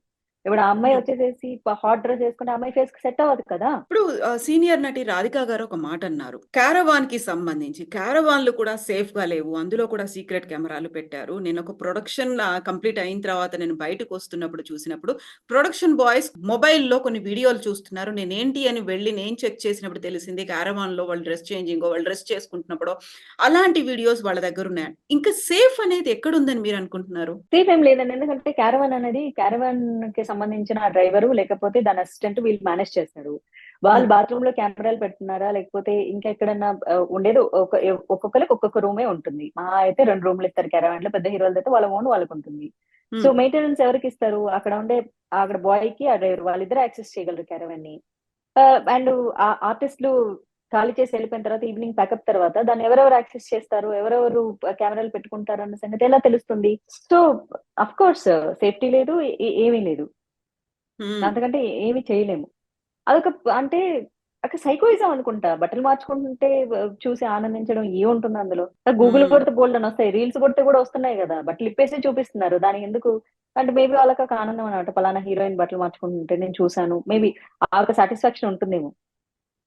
ఇప్పుడు ఆ అమ్మాయి హ్మ్. వచ్చేసేసి హాట్ డ్రెస్ ఏసుకుంటే ఆ అమ్మాయి ఫేస్‌కి సెట్ అవ్వదు కదా! ఇప్పుడు సీనియర్ నటి 'రాధిక' గారు ఒక మాటన్నారు. 'క్యారవాన్‌కి' సంబంధించి. క్యారవాన్‌లు కూడా సేఫ్‌గా లేవు. అందులో కూడా సీక్రెట్ కెమెరాలు పెట్టారు. నేనొక ప్రొడక్షన్ కంప్లీట్ అయిన తర్వాత నేను బయటకొస్తున్నప్పుడు చూసినప్పుడు, ప్రొడక్షన్ బాయ్స్ మొబైల్‌లో కొన్ని వీడియోలు చూస్తున్నారు. నేనేంటి అని వెళ్లి నేను చెక్ చేసినప్పుడు తెలిసింది క్యారవాన్‌లో వాళ్ళు డ్రెస్ చేంజింగో, వాళ్ళు డ్రెస్ చేసుకుంటున్నప్పుడో అలాంటి వీడియోస్ వాళ్ళ దగ్గరున్నాయి. ఇంకా సేఫ్ అనేది ఎక్కడుందని మీరనుకుంటున్నారు? సేఫ్ ఏం లేదండి. ఎందుకంటే క్యారవాన్‌కి సంబంధించిన డ్రైవరు లేకపోతే దాని అసిస్టెంట్ వీళ్ళు మేనేజ్ చేస్తారు. వాళ్ళు హ్మ్. బాత్రూమ్‌లో కెమెరాలు పెడుతున్నారా? లేకపోతే ఇంకా ఎక్కడన్నా ఉండేది ఒక్కొక్కళ్ళకి ఒక్కొక్క రూమే ఉంటుంది. మహా అయితే 2 రూమ్‌లు ఇస్తారు క్యారవాన్‌లో. పెద్ద హీరోలదైతే వాళ్ళ ఓన్ వాళ్ళకుంటుంది. సో, హ్మ్. మెయింటెనెన్స్ ఎవరికిస్తారు? అక్కడ బాయ్‌కి, ఆ డ్రైవర్ వాళ్ళిద్దరే యాక్సెస్ చేయగలరు క్యారవాన్‌ని. అండ్ ఆర్టిస్ట్‌లు ఖాళీ చేసి వెళ్ళిపోయిన తర్వాత ఈవినింగ్ ప్యాకప్ తర్వాత దాన్ని ఎవరెవరు యాక్సెస్ చేస్తారు? ఎవరెవరు కెమెరాలు పెట్టుకుంటారు అన్న సంగతి ఎలా తెలుస్తుంది? సో, ఆఫ్‌కోర్స్ సేఫ్టీ లేదు. ఏమీ లేదు. హ్మ్. అంతకంటే ఏమి చేయలేము. అదొక అంటే ఒక సైకోయిజం అనుకుంటా. బట్టలు మార్చుకుంటుంటే చూసి ఆనందించడం ఏముంటుంది అందులో? గూగుల్ హ్మ్. కొడితే బోలెడన్నొస్తాయి. రీల్స్ కొడితే కూడా వస్తున్నాయి గదా! బట్టలు ఇప్పేసి చూపిస్తున్నారు. దానికెందుకు? అంటే మేబీ వాళ్ళకొక ఆనందం అన్నమాట. పలానా హీరోయిన్ బట్టలు మార్చుకుంటుంటే నేను చూసాను. మేబీ ఆ ఒక సాటిస్ఫాక్షన్ ఉంటుందేమో.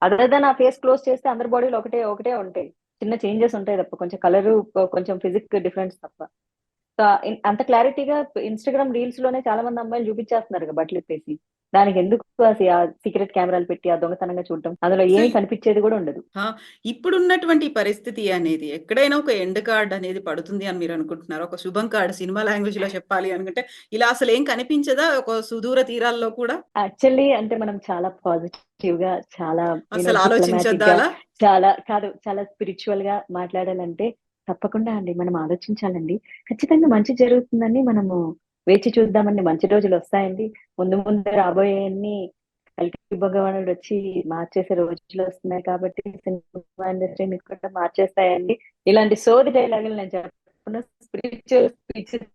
అదర్ దెన్ ఆ ఫేస్ క్లోజ్ చేస్తే అందరి బాడీలో ఒకటే ఉంటాయి. చిన్న చేంజెస్ ఉంటాయి తప్ప. కొంచెం కలరు, కొంచెం ఫిజిక్ డిఫరెన్స్ తప్ప. అంత క్లారిటీగా ఇన్‌స్టాగ్రామ్ రీల్స్‌లోనే చాలా మంది అమ్మాయిలు చూపించేస్తున్నారుగా బట్టలిప్పేసి. దానికెందుకు ఆ సీక్రెట్ కెమెరాలు పెట్టి, ఆ దొంగతనంగా చూడటం. అందులో సో ఏమి కనిపిచ్చేది గూడా ఉండదు. ఆ! ఇప్పుడున్నటువంటి పరిస్థితి అనేది ఎక్కడైనా ఒక ఎండ్ కార్డ్ అనేది పడుతుంది అని మీరనుకుంటున్నారా? ఒక శుభం కార్డ్ సినిమా లాంగ్వేజ్‌లో చెప్పాలి అనుకుంటే, ఇలా అసలేం కనిపించదా ఒక సుదూర తీరాల్లో కూడా? యాక్చువల్లీ అంటే మనం చాలా పాజిటివ్‌గా, చాలా అసలు ఆలోచించొద్దా డిప్లొమాటిక్‌గా, అలా? చాలా స్పిరిచ్యువల్‌గా మాట్లాడాలంటే తప్పకుండా అండి. మనం ఆలోచించాలండి. ఖచ్చితంగా మంచి జరుగుతుందని మనము వేచి చూద్దామండి. మంచి రోజులొస్తాయండి. ముందు ముందు రాబోయేయన్ని కల్కి భగవానుడొచ్చి మార్చేసే రోజులొస్తున్నాయి కాబట్టి సినిమా ఇండస్ట్రీని కూడా మార్చేస్తాయండి. ఇలాంటి సోది డైలాగులు నేను చెప్పను. స్పిరిచ్యువల్ స్పీచెస్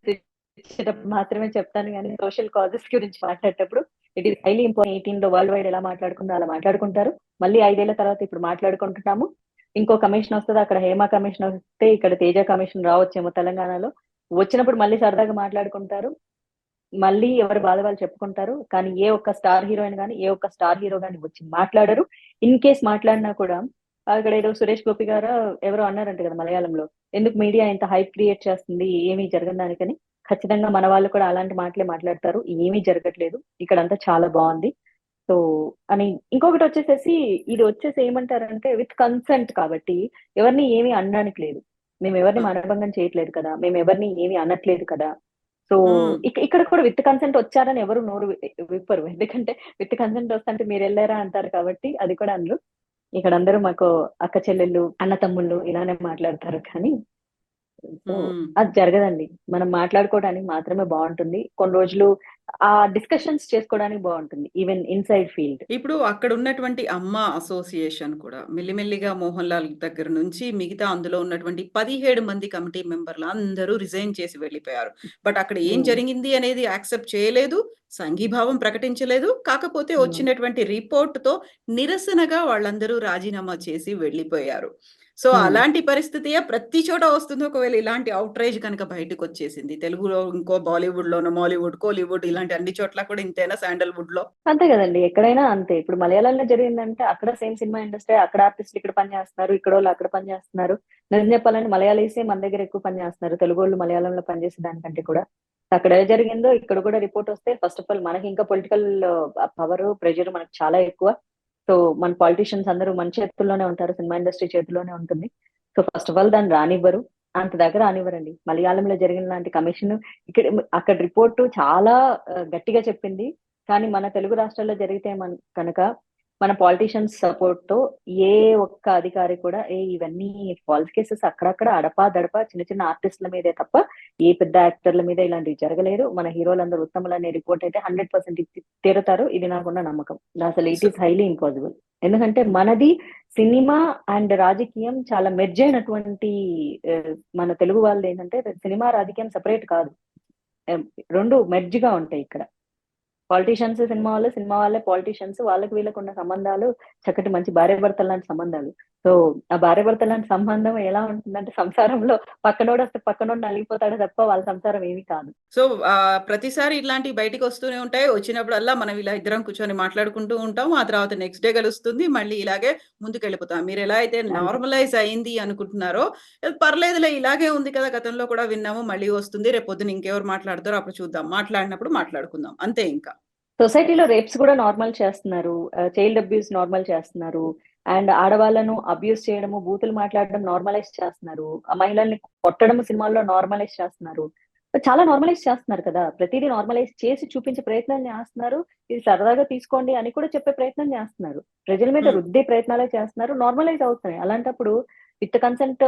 ఇచ్చేటప్పుడు మాత్రమే చెప్తాను గానీ, సోషల్ కాజెస్ గురించి మాట్లాడేటప్పుడు ఇట్ ఈస్ హైలీ ఇంపార్టెంట్. 18 లో వరల్డ్ వైడ్ ఎలా మాట్లాడుకుందో అలా మాట్లాడుకుంటారు. మళ్ళీ 5 ఏళ్ల తర్వాత ఇప్పుడు మాట్లాడుకుంటున్నాము. ఇంకో కమిషన్ వస్తుంది, అక్కడ హేమ కమిషన్ వస్తే ఇక్కడ తేజ కమిషన్ రావచ్చేమో తెలంగాణలో. వచ్చినప్పుడు మళ్ళీ సరదాగా మాట్లాడుకుంటారు, మళ్ళీ ఎవరి బాధ వాళ్ళు చెప్పుకుంటారు. కానీ ఏ ఒక్క స్టార్ హీరోయిన్ కానీ ఏ ఒక్క స్టార్ హీరో కానీ వచ్చి మాట్లాడరు. ఇన్ కేస్ మాట్లాడినా కూడా అక్కడ ఏదో సురేష్ గోపి గారు ఎవరో అన్నారంట కదా మలయాళంలో, ఎందుకు మీడియా ఇంత హైప్ క్రియేట్ చేస్తుంది ఏమీ జరగని దానికని. ఖచ్చితంగా మన వాళ్ళు కూడా అలాంటి మాటలే మాట్లాడతారు. ఏమీ జరగట్లేదు, ఇక్కడంతా చాలా బాగుంది. సో అని ఇంకొకటి వచ్చేసేసి, ఇది వచ్చేసి ఏమంటారంటే విత్ కన్సెంట్ కాబట్టి ఎవరిని ఏమీ అనడానికి లేదు. మేము ఎవరిని మానభంగం చేయట్లేదు కదా, మేము ఎవరిని ఏమీ అనట్లేదు కదా. సో హ్మ్. ఇక్కడ కూడా విత్ కన్సెంట్ వచ్చారని ఎవరు నోరు విప్పరు. ఎందుకంటే విత్ కన్సెంట్ వస్తుంటే మీరు వెళ్ళారా అంటారు కాబట్టి అది కూడా అనరు. ఇక్కడ అందరూ మాకు అక్క చెల్లెళ్ళు అన్న తమ్ముళ్ళు ఇలానే మాట్లాడతారు. కానీ సో హ్మ్. అది జరగదండి. మనం మాట్లాడుకోవడానికి మాత్రమే బాగుంటుంది. కొన్ని రోజులు ఆ డిస్కషన్స్ చేసుకోవడానికి బాగుంటుంది, ఈవెన్ ఇన్సైడ్ ఫీల్డ్. ఇప్పుడు అక్కడ ఉన్నటువంటి అమ్మ అసోసియేషన్ కూడా మెల్లిమెల్లిగా మోహన్ లాల్ దగ్గర నుంచి మిగతా అందులో ఉన్నటువంటి 17 మంది కమిటీ మెంబర్లు అందరూ రిజైన్ చేసి వెళ్ళిపోయారు. బట్ అక్కడ ఏం జరిగింది అనేది యాక్సెప్ట్ చేయలేదు. సంఘీభావం ప్రకటించలేదు. కాకపోతే వచ్చినటువంటి రిపోర్ట్‌తో నిరసనగా వాళ్ళందరూ రాజీనామా చేసి వెళ్ళిపోయారు. సో, అలాంటి పరిస్థితియే ప్రతి చోట వస్తుంది. ఒకవేళ ఇలాంటి ఔట్‌రేజ్ గనక బయటకొచ్చేసింది. తెలుగులో ఇంకో బాలీవుడ్‌లోనో, మాలీవుడ్, కోలీవుడ్ ఇలాంటి అన్ని చోట్ల కూడా ఇంతేనా శాండల్‌వుడ్‌లో? అంతే కదండి, ఎక్కడైనా అంతే. ఇప్పుడు మలయాళంలో జరిగిందంటే అక్కడ సేమ్ సినిమా ఇండస్ట్రీ, అక్కడ ఆర్టిస్టులు ఇక్కడ పని చేస్తున్నారు, ఇక్కడోళ్ళు అక్కడ పని చేస్తున్నారు. నిజం చెప్పాలంటే మలయాళీసే మన దగ్గర ఎక్కువ పని చేస్తున్నారు, తెలుగు వాళ్ళు మలయాళంలో పనిచేసే దానికంటే కూడా. అక్కడ ఏ జరిగిందో ఇక్కడ కూడా రిపోర్ట్ వస్తే ఫస్ట్ ఆఫ్ ఆల్ మనకి ఇంకా పొలిటికల్ పవర్ ప్రెషర్ మనకు చాలా ఎక్కువ. సో మన పాలిటీషియన్స్ అందరూ మన చేతుల్లోనే ఉంటారు, సినిమా ఇండస్ట్రీ చేతుల్లోనే ఉంటుంది. సో ఫస్ట్ ఆఫ్ ఆల్ దాన్ని రానివ్వరు, అంత దగ్గర రానివ్వరండి. మలయాళంలో జరిగిన లాంటి కమిషన్ ఇక్కడ అక్కడ రిపోర్టు చాలా గట్టిగా చెప్పింది. కానీ మన తెలుగు రాష్ట్రాల్లో జరిగితే కనుక మన పాలిటీషియన్స్ సపోర్ట్ తో ఏ ఒక్క అధికారి కూడా ఇవన్నీ ఫాల్స్ కేసెస్ అక్కడక్కడ అడపా దడప చిన్న చిన్న ఆర్టిస్టుల మీదే తప్ప ఏ పెద్ద యాక్టర్ల మీద ఇలాంటివి జరగలేదు. మన హీరోలందరూ ఉత్తములు అనే రిపోర్ట్ అయితే 100% తీరుతారు, ఇది నాకున్న నమ్మకం. అసలు it so is highly impossible. ఎందుకంటే మనది సినిమా అండ్ రాజకీయం చాలా మెర్జ్ అయినటువంటి ఆ, మన తెలుగు వాళ్ళది ఏంటంటే సినిమా రాజకీయం సెపరేట్ కాదు, ఆ, రెండు మెర్జ్ గా ఉంటాయి ఇక్కడ. పాలిటీషియన్స్ సినిమా వాళ్ళు, సినిమా వాళ్ళే పాలిటీషియన్స్, వాళ్ళకి వీళ్ళకు ఉన్న సంబంధాలు చక్కటి మంచి భార్య భర్తలు లాంటి సంబంధాలు. సో ఆ భార్య భర్తలు లాంటి సంబంధం ఎలా ఉంటుందంటే సంసారంలో పక్కనోడు వస్తే పక్కనోడు నలిగిపోతాడు తప్ప వాళ్ళ సంసారం ఏమీ కాదు. సో, ప్రతిసారి ఇట్లాంటివి బయటికొస్తూనే ఉంటాయి. వచ్చినప్పుడల్లా మనం ఇలా ఇద్దరం కూర్చొని మాట్లాడుకుంటూ ఉంటాం. ఆ తర్వాత నెక్స్ట్ డే గలుస్తుంది. మళ్ళీ ఇలాగే ముందుకెళ్ళిపోతాం. మీరెలా అయితే అంతే. నార్మలైజ్ అయింది అనుకుంటున్నారో, పర్లేదులే ఇలాగే ఉంది కదా! గతంలో కూడా విన్నాము. మళ్ళీ వస్తుంది. రేపొద్దున ఇంకెవరు మాట్లాడతారో అప్పుడు చూద్దాం. మాట్లాడినప్పుడు మాట్లాడుకుందాం. అంతే ఇంకా. సొసైటీలో రేప్స్ కూడా నార్మల్ చేస్తున్నారు, చైల్డ్ అబ్యూస్ నార్మల్ చేస్తున్నారు, అండ్ ఆడవాళ్ళను అబ్యూస్ చేయడము, బూతులు మాట్లాడడం నార్మలైజ్ చేస్తున్నారు, ఆ మహిళల్ని కొట్టడం సినిమాల్లో నార్మలైజ్ చేస్తున్నారు. చాలా నార్మలైజ్ చేస్తున్నారు కదా, ప్రతిదీ నార్మలైజ్ చేసి చూపించే ప్రయత్నం చేస్తున్నారు. ఇది సరదాగా తీసుకోండి అని కూడా చెప్పే ప్రయత్నం చేస్తున్నారు. ప్రజల మీద హ్మ్. రుద్దే ప్రయత్నాలే చేస్తున్నారు, నార్మలైజ్ అవుతున్నాయి. అలాంటప్పుడు విత్ కన్సెంట్